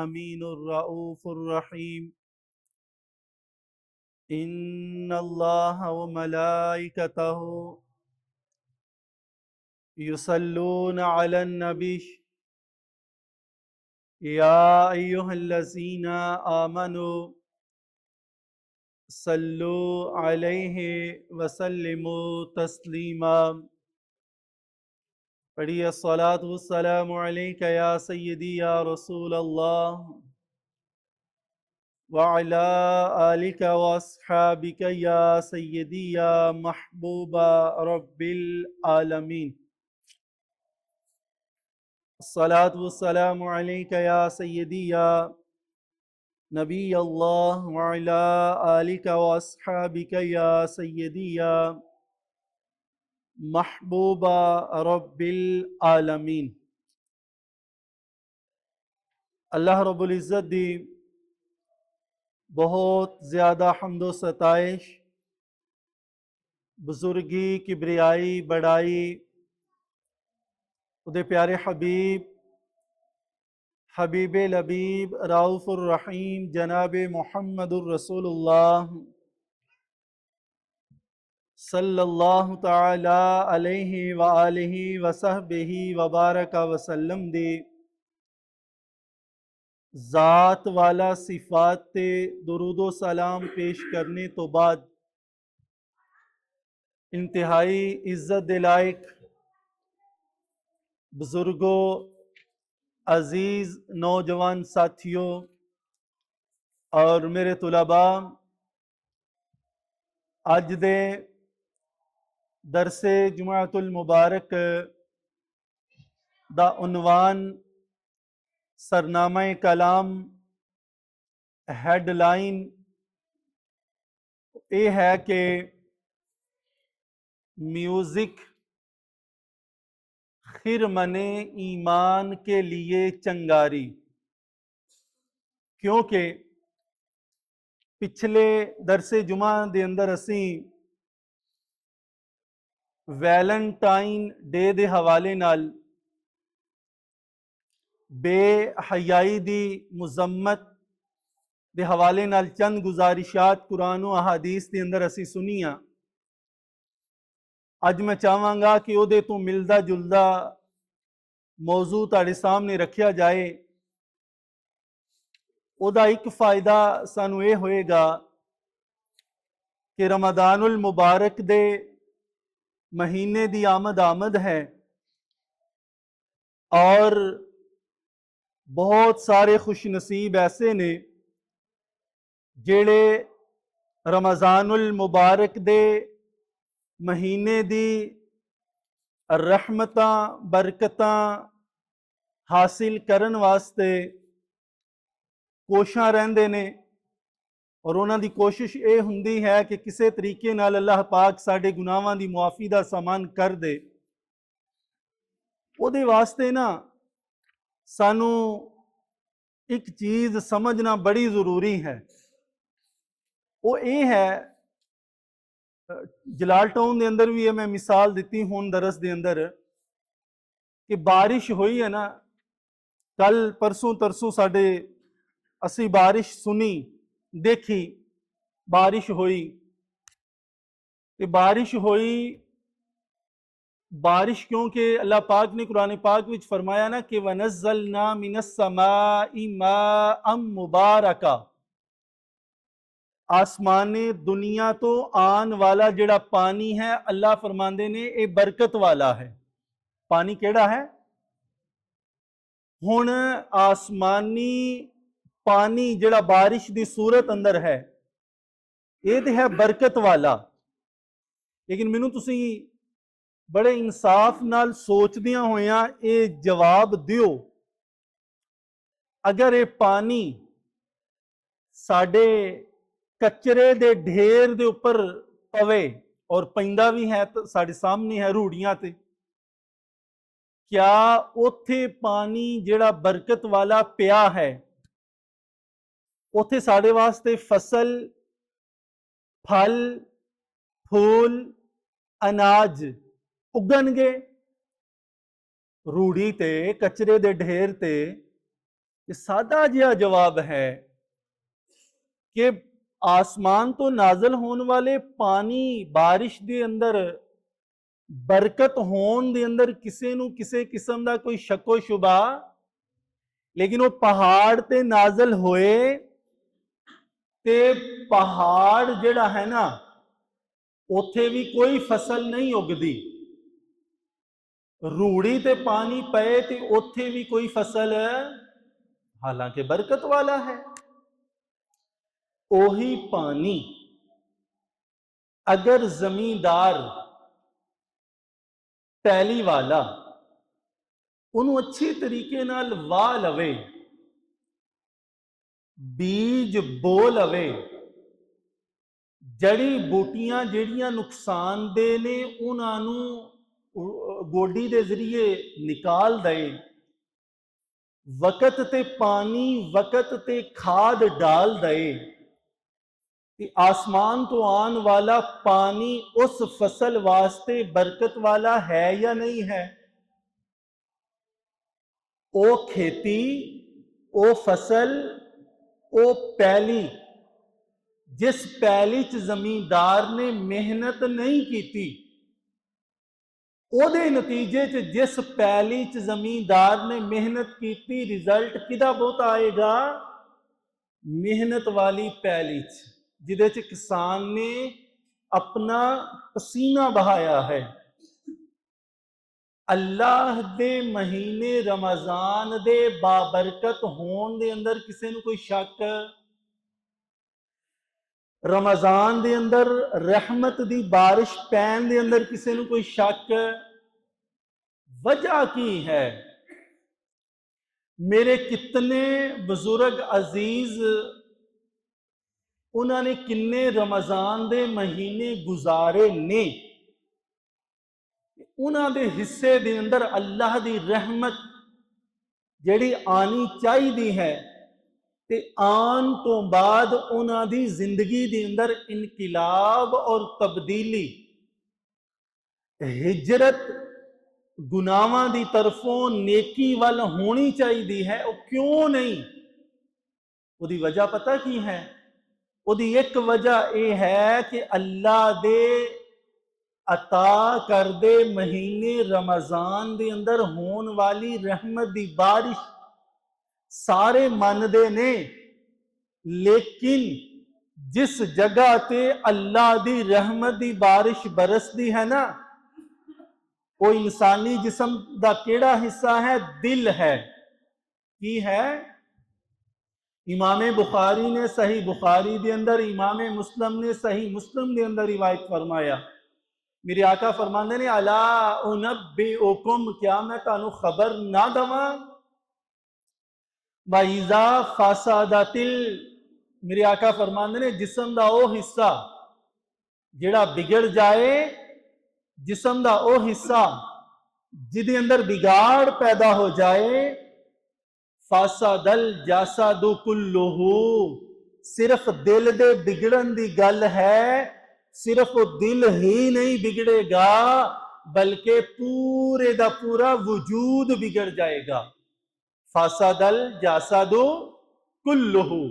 अमीनुर रऊफुर रहीम। इन्नल्लाह व मलाइकतहु युसल्लूना अलन नबी या अय्युहल्लज़ीना आमनु सल्लु अलैहि वसल्लिमु तस्लीमा। पढ़िए अस्सलातु वस्सलामु अलैका या सय्यदी या रसूल अल्लाह व अला आलिका व अस्हाबिका या सय्यदी या महबूबा रब्बिल आलमीन। अस्सलातु वस्सलामु अलैका या सय्यदी या नबी अल्लाह व अला आलिका व अस्हाबिका या सय्यदी या महबूबा रब्बिल आलमीन। अल्लाह रब्बुल इज़्ज़त दी बहुत ज़्यादा हम्दो सताइश, बुजुर्गी, किबरियाई, बड़ाई उदे प्यारे हबीब हबीब लबीब राउफ़ुर रहीम जनाब मुहम्मदुर रसूलुल्लाह सल्लल्लाहु ताला अलैहि व आलिहि व सहबिही व बारका वसल्लम दी ज़ात वाला सिफ़ात ते दुरूदो सलाम पेश करने तो बाद इंतहाई इज़्ज़त दिलाइक बुज़ुर्गों, अज़ीज़ नौजवान साथियों और मेरे तुलबा, अज दे दरसे जुमाअतुल मुबारक दा उन्वान सरनामा कलाम हेडलाइन ये है कि म्यूज़िक खिरमने ईमान के लिए चंगारी। क्योंकि पिछले दरसे जुमा दे अंदर असी वैलेंटाइन डे दे हवाले नाल बेहयाई दी मुजम्मत दे हवाले नाल चंद गुजारिशात कुरान व अहादीस दे अंदर असी सुनिया। अज मैं चाहांगा कि उहदे तो मिलदा जुलदा मौजू तुहाडे सामने रखिया जाए। उहदा एक फायदा सानू ये होएगा कि रमदानुल मुबारक दे महीने दी आमद है और बहुत सारे खुश नसीब ऐसे ने जेड़े रमज़ानुल मुबारक दे महीने दी रहमतां बरकतां हासिल करन वास्ते कोशिश रहंदे ने और उन्हां दी कोशिश ये हुंदी है कि किसी तरीके नाल अल्लाह पाक साडे गुनाहां दी मुआफ़ी दा सामान कर दे। उहदे वास्ते ना सानू एक चीज़ समझना बड़ी ज़रूरी है। वो ये है, जलाल टाउन के अंदर भी मैं मिसाल दी हूँ दरस के अंदर कि बारिश हुई है ना, कल परसों तरसों साडे असी बारिश सुनी देखी, बारिश हुई बारिश क्योंकि अल्लाह पाक ने कुरान पाक विच फरमाया ना कि वनज़्ज़लना मिनस समाई माअम मुबारका, आसमानी दुनिया तो आन वाला जिहड़ा पानी है अल्लाह फरमांदे ने ये बरकत वाला है। पानी केड़ा है? हुण आसमानी पानी जिहड़ा बारिश की सूरत अंदर है ये तो है बरकत वाला, लेकिन मैनू तुसी बड़े इंसाफ नाल सोचदियां होइयां ये जवाब दिओ, अगर ये पानी साडे कचरे दे ढेर दे उपर पवे और पैंदा भी है तो साडे सामने है रूड़ियां ते, क्या उथे पानी जिहड़ा बरकत वाला पिया है उथे साडे वास्ते फसल, फल, फूल, अनाज उगणगे? रूड़ी ते कचरे दे ढेर ते ये सादा जिहा जवाब है कि आसमान तो नाजल होने वाले पानी बारिश दे अंदर बरकत होने दे अंदर किसी नूं किसी किस्म का कोई शको शुबा, लेकिन वो पहाड़ ते नाजल होए ते पहाड़ जिहड़ा है ना उत्थे भी कोई फसल नहीं उगदी। रूड़ी ते पानी पे ते उत्थे भी कोई फसल, हालांकि बरकत वाला है। ओही पानी अगर जमींदार पैली वाला उन्होंने अच्छी तरीके नाल वाह लवे, बीज बो लवे, जड़ी बूटियां जिहड़ियां नुकसानदेह ने उन्होंने गोडी दे जरिए निकाल दे, वक़्त ते पानी वक़्त ते खाद डाल दे, कि आसमान तो आने वाला पानी उस फसल वास्ते बरकत वाला है या नहीं है। ओ खेती, ओ फसल, ओ पैली, जिस पैली च जमींदार ने मेहनत नहीं की, ओदे नतीजे च जिस पैली च जमींदार ने मेहनत की, रिजल्ट किदा बहुत आएगा? मेहनत वाली पैली च, जिदे च किसान ने अपना पसीना बहाया है। अल्लाह दे महीने रमजान दे बाबरकत होने दे अंदर किसी नूं कोई शक? रमजान दे अंदर रहमत दी बारिश पैन दे अंदर किसी नूं कोई शक? वजह की है? मेरे कितने बुजुर्ग अजीज उन्होंने किन्ने रमजान दे महीने गुजारे ने, उन्होंने हिस्से दे अंदर अल्लाह दी रहमत जिहड़ी आनी चाहिदी है ते आन तो बाद उन्हां दी जिंदगी दे अंदर इनकिलाब और तब्दीली, हिजरत गुनाहां दी तरफों नेकी वल होनी चाहिदी है। वो क्यों नहीं? उहदी वजह पता की है? उहदी एक वजह यह है कि अल्लाह दे अता कर दे महीने रमजान दे अंदर होने वाली रहमत दी बारिश सारे मानदे ने, लेकिन जिस जगह ते अल्लाह दी रहमत दी बारिश बरसदी है ना, वो इंसानी जिस्म दा केड़ा हिस्सा है? दिल है। की है? इमाम बुखारी ने सही बुखारी दे अंदर, इमाम मुस्लिम ने सही मुस्लिम दे अंदर रिवायत फरमाया, मेरे आका फरमाते ने, अला उनब्बिउकुम, क्या मैं तानू खबर ना दवा? वाइजा फासादातिल, मेरे आका फरमाते ने जिस्म दा ओ हिस्सा जिहड़ा बिगड़ जाए, जिस्म दा ओ हिस्सा जिदे अंदर बिगाड़ पैदा हो जाए, फासादल जासादु कुल्लुहु, सिर्फ दिल दे बिगड़न दी गल है। सिर्फ वो दिल ही नहीं बिगड़ेगा बल्कि पूरे दा पूरा वजूद बिगड़ जाएगा। फासादल जासादु कुल्लुहु,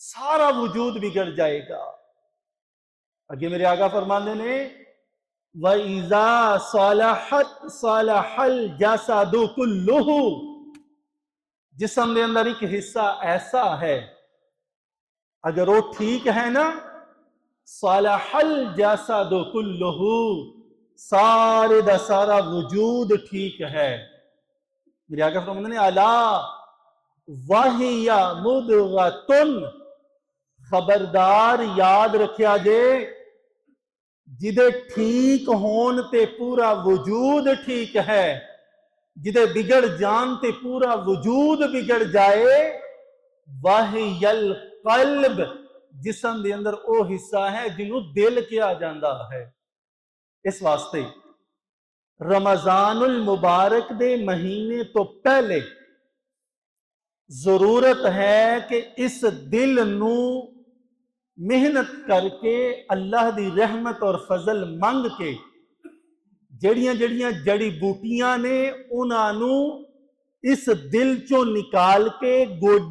सारा वजूद बिगड़ जाएगा। आगे मेरे आका फरमाते ने, व इज़ा सलहत सलहल जासादु कुल्लुहु, जिस्म के अंदर एक हिस्सा ऐसा है अगर वो ठीक है ना, सलहल जासादु कुल्लुहु, सारे दा सारा वजूद ठीक है। मेरे आका फरमाते ने, अला वहिया मुदगतुन, खबरदार याद रखिया जे, जिदे ठीक होन ते पूरा वजूद ठीक है, जिदे बिगड़ जान ते पूरा वजूद बिगड़ जाए, वहियल कल्ब, जिस्म दे अंदर ओ हिस्सा है जिन्हों दिल किया जाता है। इस वास्ते रमजानुल मुबारक दे महीने तो पहले जरूरत है कि इस दिल नू मेहनत करके अल्लाह दी रहमत और फजल मंग के जड़ियां जड़ी बूटियां ने उन्होंने इस दिल चों निकाल के गोड